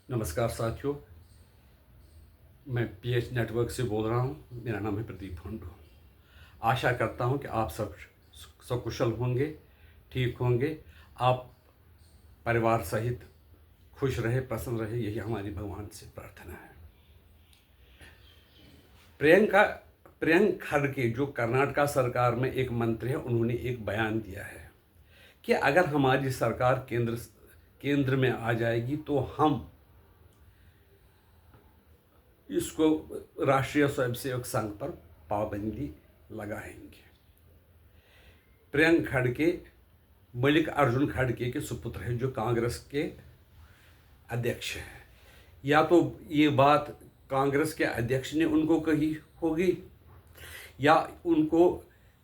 नमस्कार साथियों, मैं पीएच नेटवर्क से बोल रहा हूँ। मेरा नाम है प्रदीप होंडो। आशा करता हूँ कि आप सब सकुशल होंगे, ठीक होंगे। आप परिवार सहित खुश रहे, प्रसन्न रहे, यही हमारी भगवान से प्रार्थना है। प्रियंक खड़गे जो कर्नाटका सरकार में एक मंत्री है, उन्होंने एक बयान दिया है कि अगर हमारी सरकार केंद्र में आ जाएगी तो हम इसको राष्ट्रीय स्वयंसेवक संघ पर पाबंदी लगाएंगे। प्रियंक खड़गे मल्लिकार्जुन खड़गे के सुपुत्र हैं, जो कांग्रेस के अध्यक्ष हैं। या तो ये बात कांग्रेस के अध्यक्ष ने उनको कही होगी, या उनको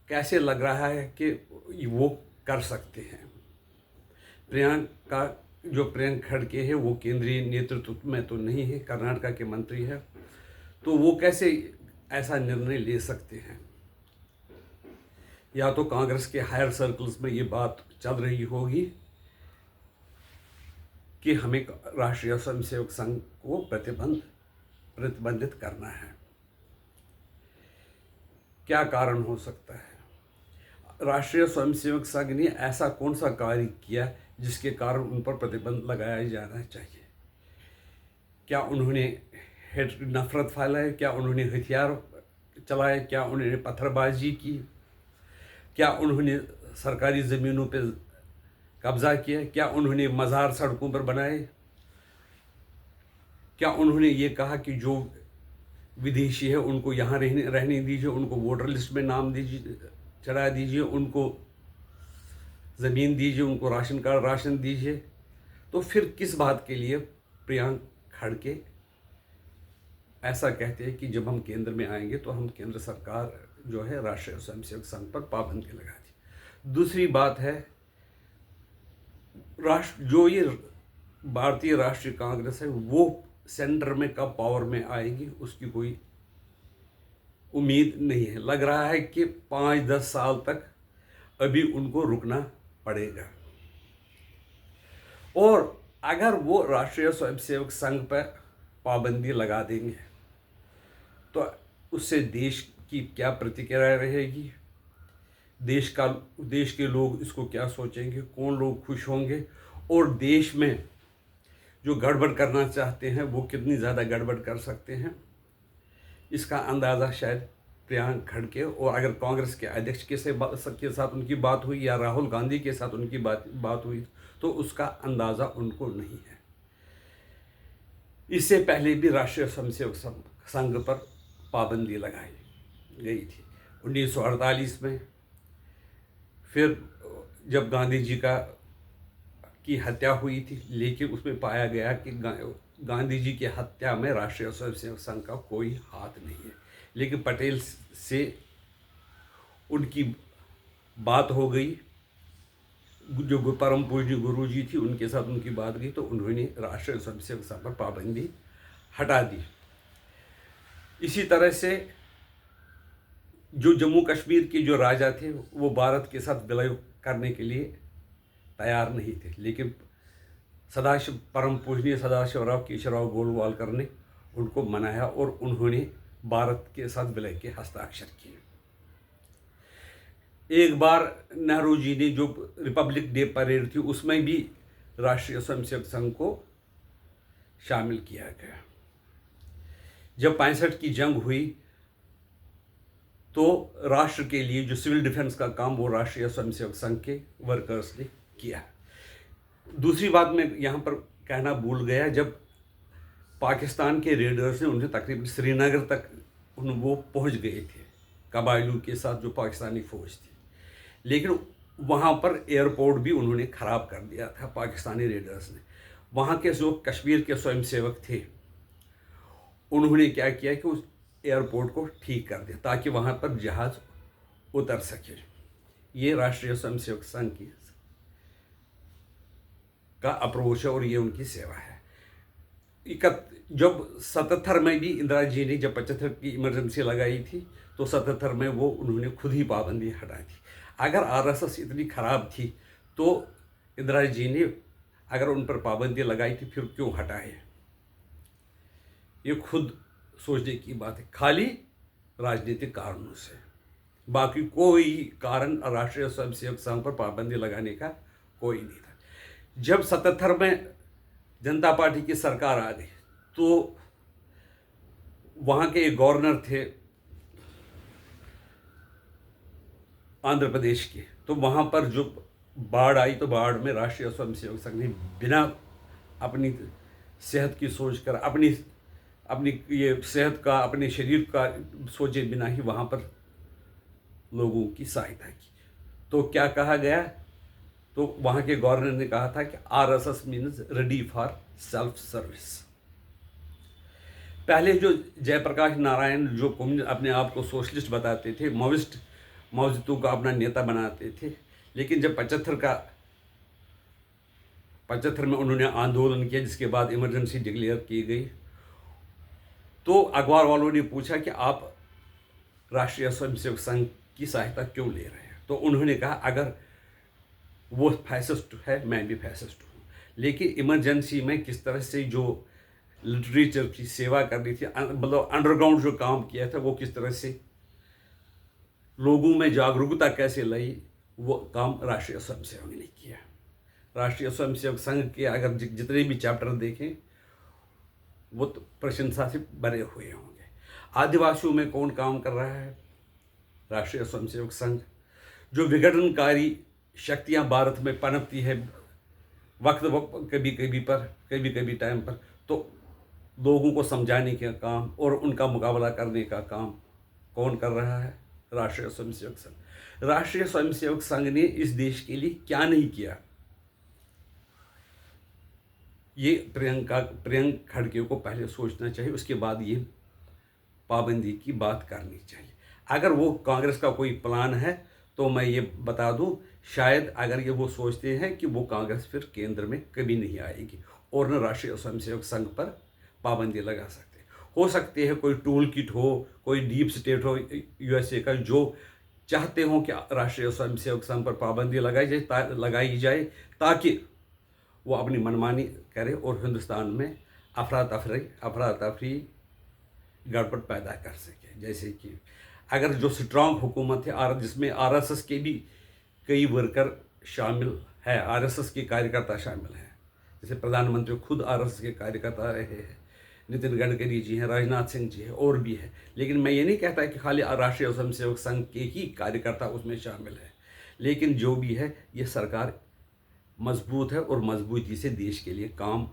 कैसे लग रहा है कि वो कर सकते हैं। प्रियंक खड़गे है, वो केंद्रीय नेतृत्व में तो नहीं है, कर्नाटका के मंत्री है, तो वो कैसे ऐसा निर्णय ले सकते हैं। या तो कांग्रेस के हायर सर्कल्स में ये बात चल रही होगी कि हमें राष्ट्रीय स्वयंसेवक संघ को प्रतिबंधित करना है। क्या कारण हो सकता है? राष्ट्रीय स्वयंसेवक संघ ने ऐसा कौन सा कार्य किया जिसके कारण उन पर प्रतिबंध लगाया जाना चाहिए? क्या उन्होंने नफरत फैलाई? क्या उन्होंने हथियार चलाए? क्या उन्होंने पत्थरबाजी की? क्या उन्होंने सरकारी ज़मीनों पर कब्जा किया? क्या उन्होंने मज़ार सड़कों पर बनाए? क्या उन्होंने ये कहा कि जो विदेशी है उनको यहाँ रहने दीजिए, उनको वोटर लिस्ट में नाम दीजिए, चढ़ा दीजिए, उनको ज़मीन दीजिए, उनको राशन दीजिए? तो फिर किस बात के लिए प्रियंक खड़गे ऐसा कहते हैं कि जब हम केंद्र में आएंगे तो हम केंद्र सरकार जो है राष्ट्रीय स्वयंसेवक संघ पर पाबंदी लगा दी। दूसरी बात है, जो ये भारतीय राष्ट्रीय कांग्रेस है, वो सेंटर में कब पावर में आएगी उसकी कोई उम्मीद नहीं है। लग रहा है कि 5-10 साल तक अभी उनको रुकना पड़ेगा। और अगर वो राष्ट्रीय स्वयंसेवक संघ पर पाबंदी लगा देंगे तो उससे देश की क्या प्रतिक्रिया रहेगी, देश के लोग इसको क्या सोचेंगे, कौन लोग खुश होंगे, और देश में जो गड़बड़ करना चाहते हैं वो कितनी ज़्यादा गड़बड़ कर सकते हैं, इसका अंदाज़ा शायद प्रियंक खड़गे और अगर कांग्रेस के अध्यक्ष के साथ उनकी बात हुई या राहुल गांधी के साथ उनकी बात हुई तो उसका अंदाज़ा उनको नहीं है। इससे पहले भी राष्ट्रीय स्वयंसेवक संघ पर पाबंदी लगाई गई थी 1948 में। फिर जब गांधी जी की हत्या हुई थी, लेकिन उसमें पाया गया कि गांधी जी की हत्या में राष्ट्रीय स्वयंसेवक संघ का कोई हाथ नहीं है। लेकिन पटेल से उनकी बात हो गई, जो परम पूज्य गुरु जी थी उनके साथ उनकी बात गई, तो उन्होंने राष्ट्रीय स्वयंसेवक संघ पर पाबंदी हटा दी। इसी तरह से जो जम्मू कश्मीर के जो राजा थे वो भारत के साथ विलय करने के लिए तैयार नहीं थे, लेकिन परम पूजनीय सदाशिवराव केशवराव गोलवालकर ने उनको मनाया और उन्होंने भारत के साथ विलय के हस्ताक्षर किए। एक बार नेहरू जी ने जो रिपब्लिक डे परेड थी उसमें भी राष्ट्रीय स्वयंसेवक संघ को शामिल किया गया। जब 65 की जंग हुई तो राष्ट्र के लिए जो सिविल डिफेंस का काम वो राष्ट्रीय स्वयंसेवक संघ के वर्कर्स ने किया। दूसरी बात मैं यहाँ पर कहना भूल गया, जब पाकिस्तान के रेडर्स ने उन्हें तकरीबन श्रीनगर तक वो पहुँच गए थे कबायलियों के साथ, जो पाकिस्तानी फौज थी, लेकिन वहाँ पर एयरपोर्ट भी उन्होंने ख़राब कर दिया था पाकिस्तानी रेडर्स ने। वहाँ के जो कश्मीर के स्वयंसेवक थे उन्होंने क्या किया कि उस एयरपोर्ट को ठीक कर दिया ताकि वहाँ पर जहाज़ उतर सके। ये राष्ट्रीय स्वयंसेवक संघ का अप्रोच है और ये उनकी सेवा है। जब 77 में भी इंदिरा जी ने जब 75 की इमरजेंसी लगाई थी तो 77 में उन्होंने खुद ही पाबंदी हटा दी। अगर आरएसएस इतनी ख़राब थी तो इंदिरा जी ने अगर उन पर पाबंदी लगाई थी फिर क्यों हटाए? ये खुद सोचने की बात है, खाली राजनीतिक कारणों से। बाकी कोई कारण राष्ट्रीय स्वयंसेवक संघ पर पाबंदी लगाने का कोई नहीं था। जब 77 में जनता पार्टी की सरकार आ गई तो वहाँ के एक गवर्नर थे आंध्र प्रदेश के, तो वहाँ पर जो बाढ़ आई तो बाढ़ में राष्ट्रीय स्वयंसेवक संघ ने बिना अपनी सेहत की सोच कर, अपनी ये सेहत का, अपने शरीर का सोचे बिना ही वहाँ पर लोगों की सहायता की। तो क्या कहा गया, तो वहाँ के गवर्नर ने कहा था कि RSS means ready for self service. पहले जो जयप्रकाश नारायण जो अपने आप को सोशलिस्ट बताते थे, माओइस्ट माओ को अपना नेता बनाते थे, लेकिन जब 75 में उन्होंने आंदोलन किया, जिसके बाद इमरजेंसी डिक्लेयर की गई, तो अखबार वालों ने पूछा कि आप राष्ट्रीय स्वयंसेवक संघ की सहायता क्यों ले रहे हैं। तो उन्होंने कहा अगर वो फैसिस्ट है, मैं भी फैसिस्ट हूँ, लेकिन इमरजेंसी में किस तरह से जो लिटरेचर की सेवा करनी थी, मतलब अंडरग्राउंड जो काम किया था, वो किस तरह से लोगों में जागरूकता कैसे लाई, वो काम राष्ट्रीय स्वयंसेवक ने किया। राष्ट्रीय स्वयंसेवक संघ के अगर जितने भी चैप्टर देखें वो तो प्रशंसा से भरे हुए होंगे। आदिवासियों में कौन काम कर रहा है? राष्ट्रीय स्वयंसेवक संघ। जो विघटनकारी शक्तियां भारत में पनपती है वक्त कभी कभी टाइम पर, तो लोगों को समझाने का काम और उनका मुकाबला करने का काम कौन कर रहा है? राष्ट्रीय स्वयंसेवक संघ। राष्ट्रीय स्वयंसेवक संघ ने इस देश के लिए क्या नहीं किया, ये प्रियंक खड़गे को पहले सोचना चाहिए, उसके बाद ये पाबंदी की बात करनी चाहिए। अगर वो कांग्रेस का कोई प्लान है तो मैं ये बता दूं, शायद अगर ये वो सोचते हैं कि वो कांग्रेस फिर केंद्र में कभी नहीं आएगी और न राष्ट्रीय स्वयंसेवक संघ पर पाबंदी लगा सकते। हो सकते हैं कोई टूल किट हो, कोई डीप स्टेट हो USA का, जो चाहते हो कि राष्ट्रीय स्वयंसेवक संघ पर पाबंदी लगाई जाए ताकि वो अपनी मनमानी करे और हिंदुस्तान में अफरा तफरी गड़बड़ पैदा कर सके। जैसे कि अगर जो स्ट्रांग हुकूमत है जिसमें RSS के भी कई वर्कर शामिल है, RSS के कार्यकर्ता शामिल हैं, जैसे प्रधानमंत्री खुद RSS के कार्यकर्ता रहे हैं, नितिन गडकरी जी हैं, राजनाथ सिंह जी हैं, और भी है। लेकिन मैं ये नहीं कहता कि खाली राष्ट्रीय स्वयंसेवक संघ के ही कार्यकर्ता उसमें शामिल है, लेकिन जो भी है ये सरकार मजबूत है और मजबूती से देश के लिए काम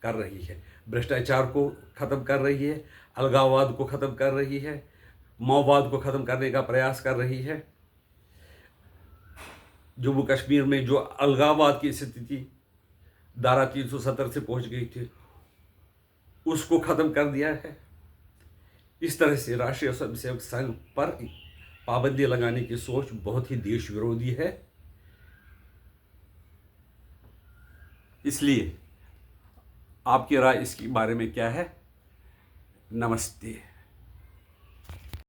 कर रही है। भ्रष्टाचार को ख़त्म कर रही है, अलगाववाद को ख़त्म कर रही है, माओवाद को ख़त्म करने का प्रयास कर रही है। जम्मू कश्मीर में जो अलगाववाद की स्थिति धारा 370 से पहुंच गई थी, उसको ख़त्म कर दिया है। इस तरह से राष्ट्रीय स्वयंसेवक संघ पर पाबंदी लगाने की सोच बहुत ही देश विरोधी है। इसलिए आपकी राय इसके बारे में क्या है? नमस्ते।